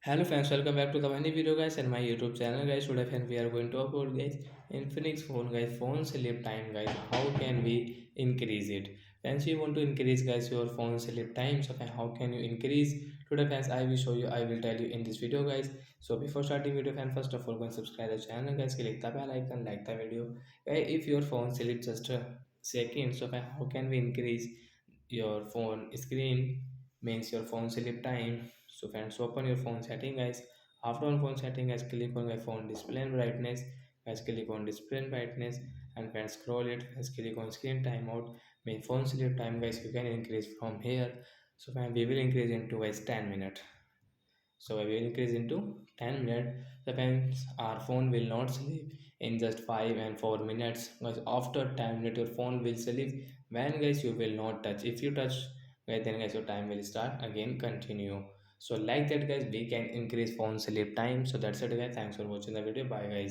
Hello friends, welcome back to the many video guys and my YouTube channel guys. Today friends we are going to upload guys Infinix phone guys, phone sleep time guys. How can we increase it? Friends, you want to increase guys your phone sleep time. So friends, how can you increase? Today friends, I will show you. I will tell you in this video guys. So before starting video friends, first of all go and subscribe the channel guys. Click the bell icon, like the video. If your phone sleep just a second, so friends, how can we increase your phone screen? Means your phone sleep time. So friends, open your phone setting guys. After on phone setting guys, click on my phone display and brightness guys, click on display and brightness, and friends scroll it guys, click on screen timeout. Main phone sleep time guys, you can increase from here. So friends, we will increase into guys 10 minutes. So I will increase into 10 minutes. Sometimes our phone will not sleep in just 5 and 4 minutes. Because after 10 minutes, your phone will sleep. When guys you will not touch. If you touch, guys, then guys your time will start again continue. So like that guys, we can increase phone sleep time. So that's it guys. Thanks for watching the video. Bye guys.